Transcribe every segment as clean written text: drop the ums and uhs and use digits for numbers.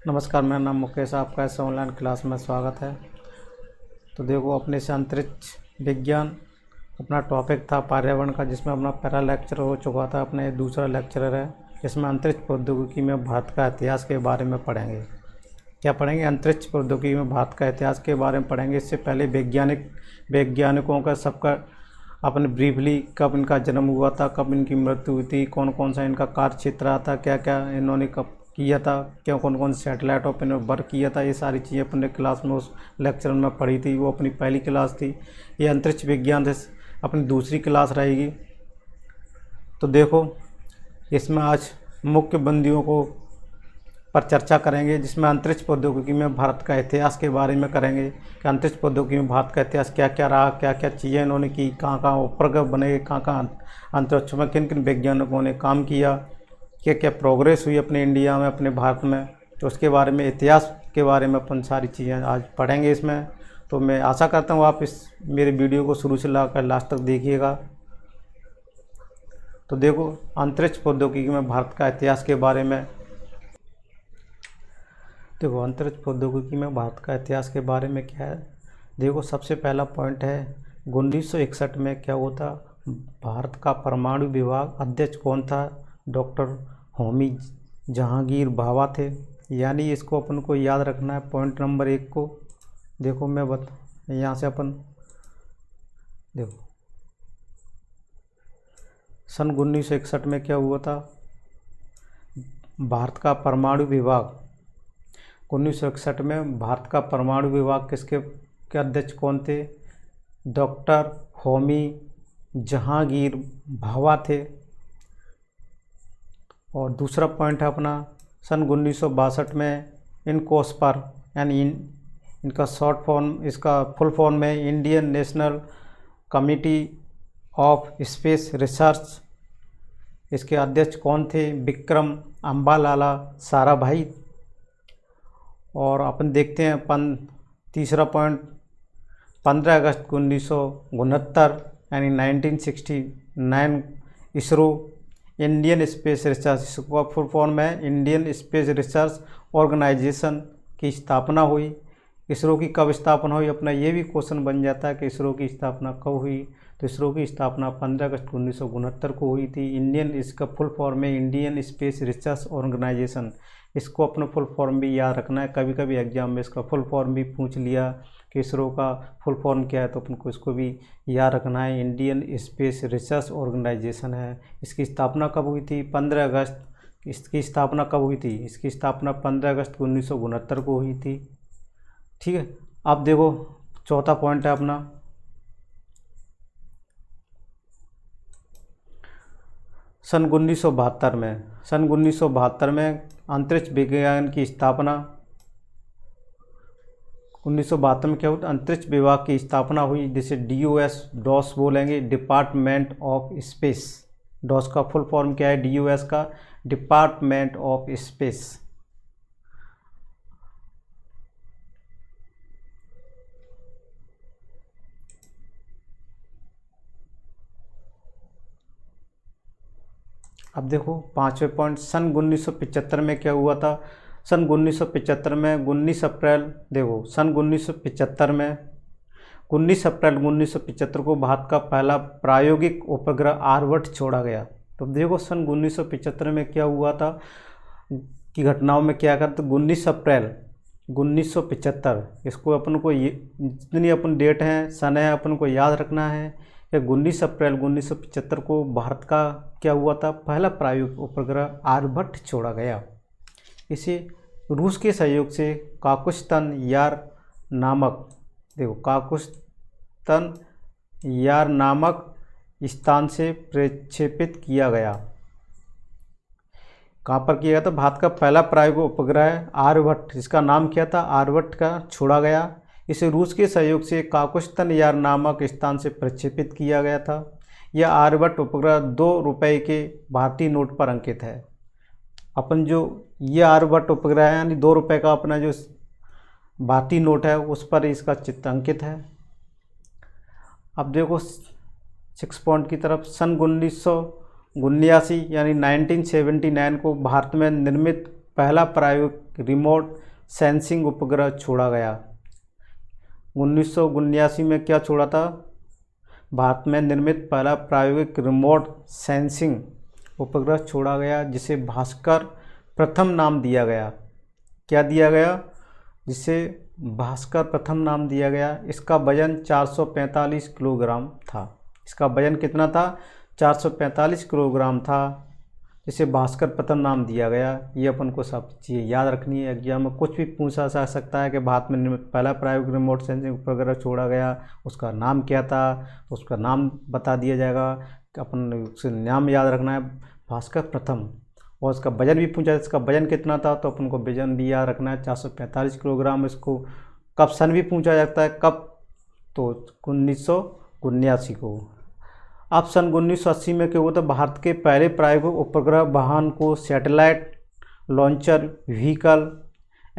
नमस्कार, मेरा नाम मुकेश, आपका इस ऑनलाइन क्लास में स्वागत है। तो देखो, अपने से अंतरिक्ष विज्ञान अपना टॉपिक था पर्यावरण का, जिसमें अपना पहला लेक्चर हो चुका था। अपने दूसरा लेक्चर है, इसमें अंतरिक्ष प्रौद्योगिकी में भारत का इतिहास के बारे में पढ़ेंगे। क्या पढ़ेंगे? अंतरिक्ष प्रौद्योगिकी में भारत का इतिहास के बारे में पढ़ेंगे। इससे पहले वैज्ञानिकों का सबका अपने ब्रीफली कब इनका जन्म हुआ था, कब इनकी मृत्यु हुई थी, कौन कौन सा इनका कार्य क्षेत्र रहा था, क्या क्या इन्होंने कब किया था, क्या कौन कौन सैटेलाइट पर वर्क किया था, ये सारी चीज़ें अपने क्लास में उस लेक्चर में पढ़ी थी। वो अपनी पहली क्लास थी। ये अंतरिक्ष विज्ञान से अपनी दूसरी क्लास रहेगी। तो देखो, इसमें आज मुख्य बिंदुओं को पर चर्चा करेंगे, जिसमें अंतरिक्ष प्रौद्योगिकी में भारत का इतिहास के बारे में करेंगे कि अंतरिक्ष प्रौद्योगिकी में भारत का इतिहास क्या क्या रहा, क्या क्या चीज़ें इन्होंने की, कहाँ कहाँ उपग्रह बने, कहाँ कहाँ अंतरिक्ष में किन किन वैज्ञानिकों ने काम किया, क्या क्या प्रोग्रेस हुई अपने इंडिया में, अपने भारत में। तो उसके बारे में, इतिहास के बारे में अपन सारी चीज़ें आज पढ़ेंगे इसमें। तो मैं आशा करता हूँ आप इस मेरे वीडियो को शुरू से लाकर लास्ट तक देखिएगा। तो देखो, अंतरिक्ष प्रौद्योगिकी में भारत का इतिहास के बारे में देखो, अंतरिक्ष प्रौद्योगिकी में भारत का इतिहास के बारे में क्या है। देखो, सबसे पहला पॉइंट है 1961 में क्या हुआ था। भारत का परमाणु विभाग अध्यक्ष कौन था? डॉक्टर होमी जहांगीर भाभा थे। यानी इसको अपन को याद रखना है, पॉइंट नंबर 1 को। देखो, मैं यहाँ से अपन देखो, सन 1961 में क्या हुआ था। भारत का परमाणु विभाग 1961 में भारत का परमाणु विभाग के अध्यक्ष कौन थे? डॉक्टर होमी जहांगीर भाभा थे। और दूसरा पॉइंट है अपना, सन 1962 में इनकोस पर, यानी इनका शॉर्ट फॉर्म, इसका फुल फॉर्म में Indian national committee of space research. इसके अध्यक्ष कौन थे? विक्रम अम्बालाला साराभाई। और अपन देखते हैं तीसरा पॉइंट, 15 अगस्त 1969 यानी 1969 इसरो इंडियन स्पेस रिसर्च, इसका फुल फॉर्म है इंडियन स्पेस रिसर्च ऑर्गेनाइजेशन की स्थापना हुई। इसरो की कब स्थापना हुई? अपना ये भी क्वेश्चन बन जाता है कि इसरो की स्थापना कब हुई। तो इसरो की स्थापना 15 अगस्त 1969 को हुई थी। इसका फुल फॉर्म है इंडियन स्पेस रिसर्च ऑर्गेनाइजेशन। इसको अपना फुल फॉर्म भी याद रखना है। कभी कभी एग्जाम में इसका फुल फॉर्म भी पूछ लिया कि इसरो का फुल फॉर्म क्या है, तो अपन को इसको भी याद रखना है। इंडियन स्पेस रिसर्च ऑर्गेनाइजेशन है। इसकी स्थापना कब हुई थी? 15 अगस्त। इसकी स्थापना कब हुई थी? इसकी स्थापना 15 अगस्त 1969 को हुई थी। ठीक है। अब देखो, चौथा पॉइंट है अपना, सन 1972 में अंतरिक्ष विज्ञान की स्थापना 1972 में क्या हुआ? अंतरिक्ष विभाग की स्थापना हुई, जिसे डॉस बोलेंगे, डिपार्टमेंट ऑफ स्पेस। डॉस का फुल फॉर्म क्या है? DOS का डिपार्टमेंट ऑफ स्पेस। अब देखो, पांचवें पॉइंट, सन 1975 में क्या हुआ था। सन 1975 में 19 अप्रैल, देखो सन 1975 में 19 अप्रैल 1975 को भारत का पहला प्रायोगिक उपग्रह आर्यभट्ट छोड़ा गया। तो देखो, सन 1975 में क्या हुआ था कि घटनाओं में क्या करते। 19 अप्रैल 1975, इसको अपन को जितनी अपन डेट हैं, सन है, अपन को याद रखना है कि 19 अप्रैल 1975 को भारत का क्या हुआ था? पहला प्रायोगिक उपग्रह आर्यभट्ट छोड़ा गया। इसे रूस के सहयोग से काकुस्तन यार नामक, देखो काकुस्तन यार नामक स्थान से प्रक्षेपित किया गया। कहाँ पर किया गया था? भारत का पहला प्रायोगिक उपग्रह आर्यभट्ट, जिसका नाम क्या था? आर्यभट्ट का, छोड़ा गया। इसे रूस के सहयोग से काकुस्तन यार नामक स्थान से प्रक्षेपित किया गया था। यह आर्यभट्ट उपग्रह 2 रुपये के भारतीय नोट पर अंकित है। अपन जो ये आर्यभट्ट उपग्रह है, यानी 2 रुपये का अपना जो भारतीय नोट है, उस पर इसका चित्र अंकित है। अब देखो 6 पॉइंट की तरफ, सन 1979 यानी 1979 को भारत में निर्मित पहला प्रायोगिक रिमोट सेंसिंग उपग्रह छोड़ा गया? 1979 में क्या छोड़ा था? भारत में निर्मित पहला प्रायोगिक रिमोट सेंसिंग उपग्रह छोड़ा गया, जिसे भास्कर प्रथम नाम दिया गया। क्या दिया गया? जिसे भास्कर प्रथम नाम दिया गया। इसका वजन 445 किलोग्राम था। इसका वजन कितना था? 445 किलोग्राम था, जिसे भास्कर प्रथम नाम दिया गया। ये अपन को सब चीज़ें याद रखनी है। एग्जाम में कुछ भी पूछा जा सकता है कि भारत में निर्मित पहला प्रायोगिक रिमोट सेंसिंग उपग्रह छोड़ा गया, उसका नाम क्या था, उसका नाम बता दिया जाएगा। अपन उसका नाम याद रखना है, भास्कर प्रथम। और उसका वजन भी पूछा, इसका वजन कितना था, तो अपन को वजन भी याद रखना है 445 किलोग्राम। इसको कब सन भी पूछा जाता है, कब, तो 1979 को। अब सन 1980 में क्या हुआ था? भारत के पहले प्रायोगिक उपग्रह वाहन को सैटेलाइट लॉन्चर व्हीकल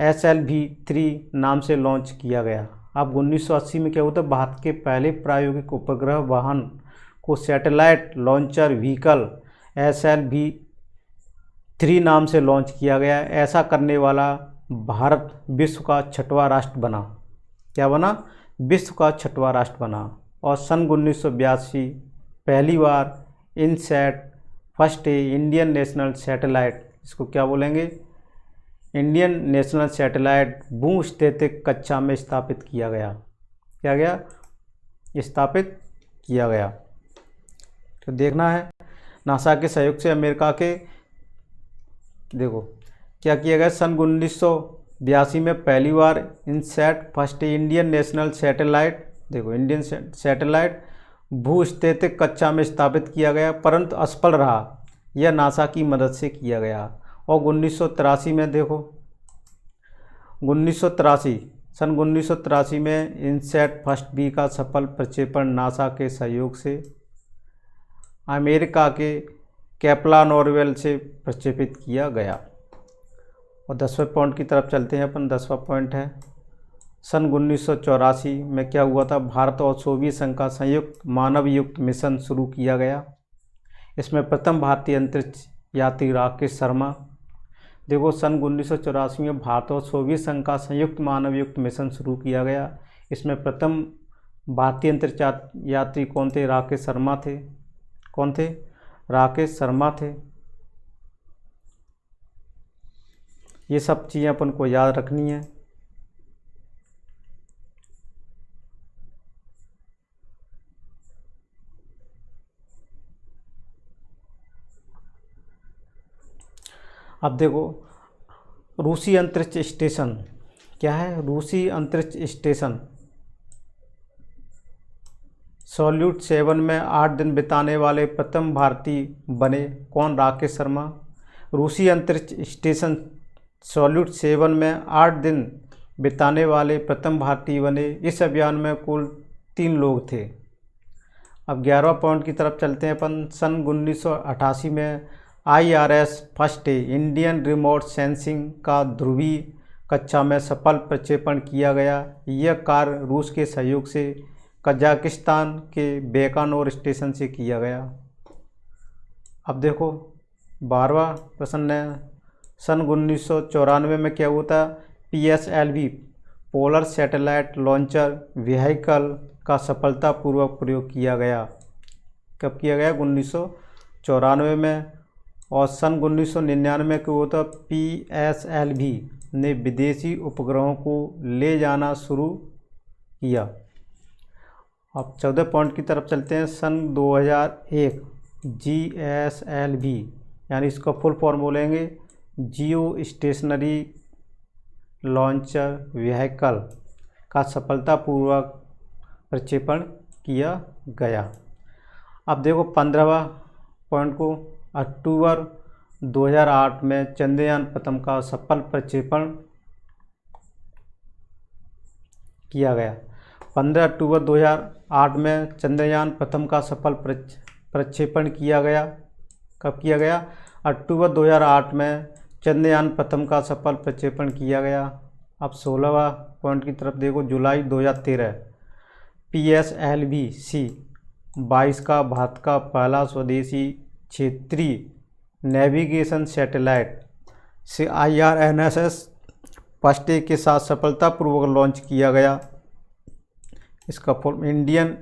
SLV-3 नाम से लॉन्च किया गया। अब 1980 में क्या हुआ था? भारत के पहले प्रायोगिक उपग्रह वाहन को सैटेलाइट लॉन्चर व्हीकल SLV-3 नाम से लॉन्च किया गया। ऐसा करने वाला भारत विश्व का 6वां राष्ट्र बना। क्या बना? विश्व का 6वां राष्ट्र बना। और सन 1982 पहली बार INSAT first Indian national satellite, इसको क्या बोलेंगे? इंडियन नेशनल सैटेलाइट भूस्थितिक कक्षा में स्थापित किया गया। क्या गया? स्थापित किया गया। तो देखना है, नासा के सहयोग से अमेरिका के, देखो क्या किया गया। सन 1982 में पहली बार INSAT first Indian national satellite, देखो इंडियन सैटेलाइट भूस्थितिक कक्षा में स्थापित किया गया, परंतु असफल रहा। यह नासा की मदद से किया गया। और 1983 में देखो, 1983 सन 1983 में इनसैट फर्स्ट बी का सफल प्रक्षेपण नासा के सहयोग से अमेरिका के कैप्ला नॉरवेल से प्रक्षेपित किया गया। और 10वें पॉइंट की तरफ चलते हैं अपन। 10वां पॉइंट है, सन 1984 में क्या हुआ था? भारत और सोवियत संघ का संयुक्त मानव युक्त मिशन शुरू किया गया। इसमें प्रथम भारतीय अंतरिक्ष यात्री राकेश शर्मा। देखो सन 1984 में भारत और सोवियत संघ का संयुक्त मानव युक्त मिशन शुरू किया गया। इसमें प्रथम भारतीय अंतरिक्ष यात्री कौन थे? राकेश शर्मा थे। कौन थे? राकेश शर्मा थे। ये सब चीज़ें अपन को याद रखनी है। अब देखो, रूसी अंतरिक्ष स्टेशन क्या है? रूसी अंतरिक्ष स्टेशन सॉल्यूट 7 में 8 दिन बिताने वाले प्रथम भारतीय बने। कौन? राकेश शर्मा। रूसी अंतरिक्ष स्टेशन सॉल्यूट 7 में 8 दिन बिताने वाले प्रथम भारतीय बने। इस अभियान में कुल 3 लोग थे। अब 11वां पॉइंट की तरफ चलते हैं अपन। सन 1988 में IRS first Indian remote sensing का ध्रुवीय कक्षा में सफल प्रक्षेपण किया गया। यह कार्य रूस के सहयोग से कजाकिस्तान के बेकानोर स्टेशन से किया गया। अब देखो 12वां प्रश्न है, सन 1994 में क्या हुआ था? PSLV polar satellite launcher vehicle का सफलतापूर्वक प्रयोग किया गया। कब किया गया? 1994 में। और सन 1999 में क्या हुआ था? PSLV ने विदेशी उपग्रहों को ले जाना शुरू किया। अब 14 पॉइंट की तरफ चलते हैं। सन 2001 GSLV, यानी इसका फुल फॉर्म बोलेंगे जियो स्टेशनरी लॉन्चर व्हीकल का सफलतापूर्वक प्रक्षेपण किया गया। अब देखो 15वां पॉइंट को, अक्टूबर 2008 में चंद्रयान प्रथम का सफल प्रक्षेपण किया गया। 15 अक्टूबर 2008 में चंद्रयान प्रथम का सफल प्रक्षेपण किया गया। कब किया गया? अक्टूबर 2008 में चंद्रयान प्रथम का सफल प्रक्षेपण किया गया। अब 16वां पॉइंट की तरफ देखो, जुलाई 2013 PSLV-C-22 का भारत का पहला स्वदेशी क्षेत्रीय नेविगेशन सैटेलाइट से IRNSS फर्स्ट डे के साथ सफलतापूर्वक लॉन्च किया गया। इसका full Indian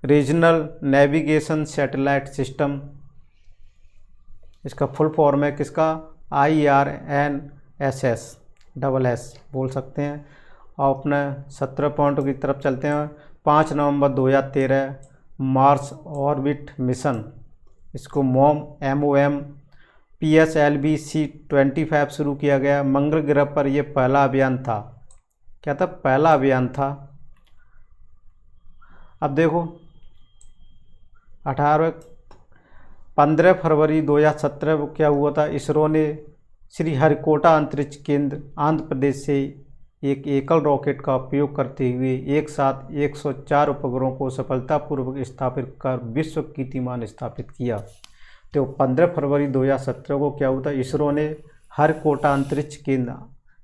regional navigation satellite system, इसका फुल फॉर्म है किसका, IRNSS डबल एस बोल सकते हैं। और अपने 17 पॉइंटों की तरफ चलते हैं। 5 नवंबर 2013 मार्स ऑर्बिट मिशन, इसको MOM PSLV C-25 शुरू किया गया। मंगल ग्रह पर यह पहला अभियान था। क्या था, पहला अभियान था। अब देखो 15 फरवरी 2017 को क्या हुआ था, इसरो ने श्रीहरिकोटा अंतरिक्ष केंद्र आंध्र प्रदेश से एक एकल रॉकेट का उपयोग करते हुए एक साथ 104 उपग्रहों को सफलतापूर्वक स्थापित कर विश्व कीर्तिमान स्थापित किया। तो 15 फरवरी 2017 को क्या हुआ था, इसरो ने हरिकोटा अंतरिक्ष केंद्र,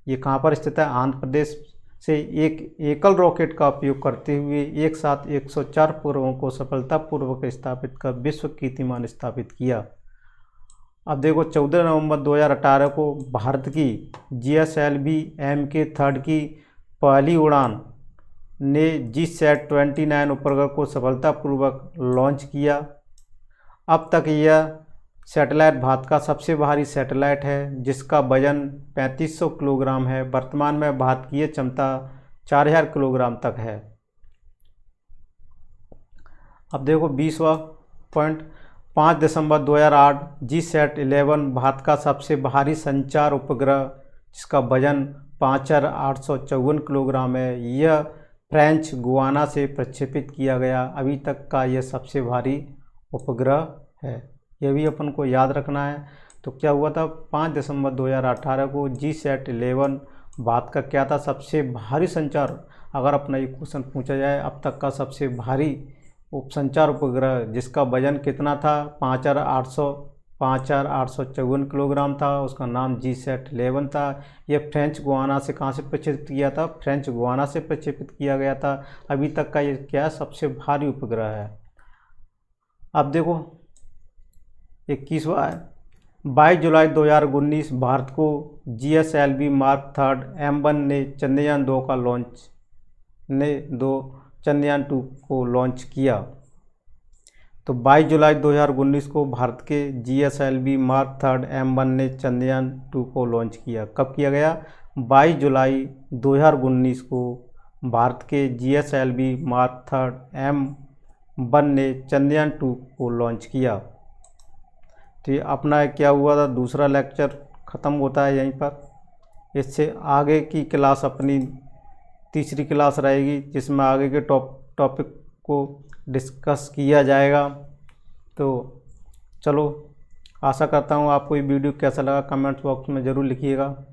ये कहाँ पर स्थित है, आंध्र प्रदेश से एक एकल रॉकेट का उपयोग करते हुए एक साथ 104 उपग्रहों को सफलतापूर्वक स्थापित कर विश्व कीर्तिमान स्थापित किया। अब देखो 14 नवंबर 2018 को भारत की GSLV Mk-3 की पहली उड़ान ने GSAT-29 उपग्रह को सफलतापूर्वक लॉन्च किया। अब तक यह सैटेलाइट भारत का सबसे भारी सैटेलाइट है, जिसका वजन 3500 किलोग्राम है। वर्तमान में भारत की यह क्षमता 4000 किलोग्राम तक है। अब देखो 20वां पॉइंट, 5 दिसंबर 2008 GSAT-11 भारत का सबसे भारी संचार उपग्रह, जिसका वजन 5854 किलोग्राम है। यह फ्रेंच गुयाना से प्रक्षेपित किया गया अभी तक का यह सबसे भारी उपग्रह है। यह भी अपन को याद रखना है। तो क्या हुआ था, 5 दिसंबर 2018 को GSAT-11 भारत का क्या था, सबसे भारी संचार, अगर अपना ये क्वेश्चन पूछा जाए अब तक का सबसे भारी उपसंचार उपग्रह, जिसका वजन कितना था, 5854 किलोग्राम था। उसका नाम GSAT-11 था। यह फ्रेंच गुयाना से कहाँ से प्रक्षेपित किया था, फ्रेंच गुयाना से प्रक्षेपित किया गया था। अभी तक का ये क्या सबसे भारी उपग्रह है। अब देखो 21वां है, 22 जुलाई 2019 भारत को GSLV Mark 3 M1 ने चंद्रयान-2 का लॉन्च चंद्रयान-2 को लॉन्च किया। तो 22 जुलाई 2019 को भारत के GSLV Mark 3 M1 ने चंद्रयान-2 को लॉन्च किया। कब किया गया, 22 जुलाई 2019 को भारत के GSLV Mark 3 M1 ने चंद्रयान-2 को लॉन्च किया। तो ये अपना क्या हुआ था, दूसरा लेक्चर ख़त्म होता है यहीं पर। इससे आगे की क्लास अपनी तीसरी क्लास रहेगी, जिसमें आगे के टॉपिक को डिस्कस किया जाएगा। तो चलो, आशा करता हूँ आपको ये वीडियो कैसा लगा, कमेंट बॉक्स में ज़रूर लिखिएगा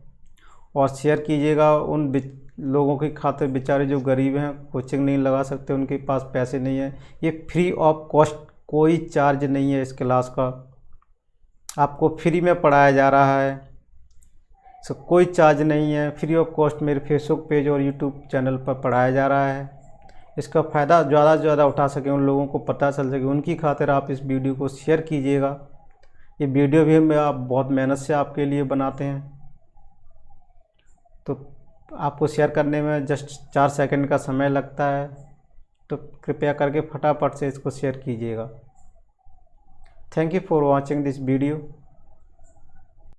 और शेयर कीजिएगा उन लोगों की खातिर, बेचारे जो गरीब हैं, कोचिंग नहीं लगा सकते, उनके पास पैसे नहीं है। ये फ्री ऑफ कॉस्ट, कोई चार्ज नहीं है इस क्लास का, आपको फ्री में पढ़ाया जा रहा है। सो कोई चार्ज नहीं है, फ्री ऑफ कॉस्ट मेरे फेसबुक पेज और यूट्यूब चैनल पर पढ़ाया जा रहा है। इसका फ़ायदा ज़्यादा से ज़्यादा उठा सकें, उन लोगों को पता चल सके, उनकी खातिर आप इस वीडियो को शेयर कीजिएगा। ये वीडियो भी हम आप बहुत मेहनत से आपके लिए बनाते हैं, तो आपको शेयर करने में जस्ट 4 सेकंड का समय लगता है। तो कृपया करके फटाफट से इसको शेयर कीजिएगा। Thank you for watching this video.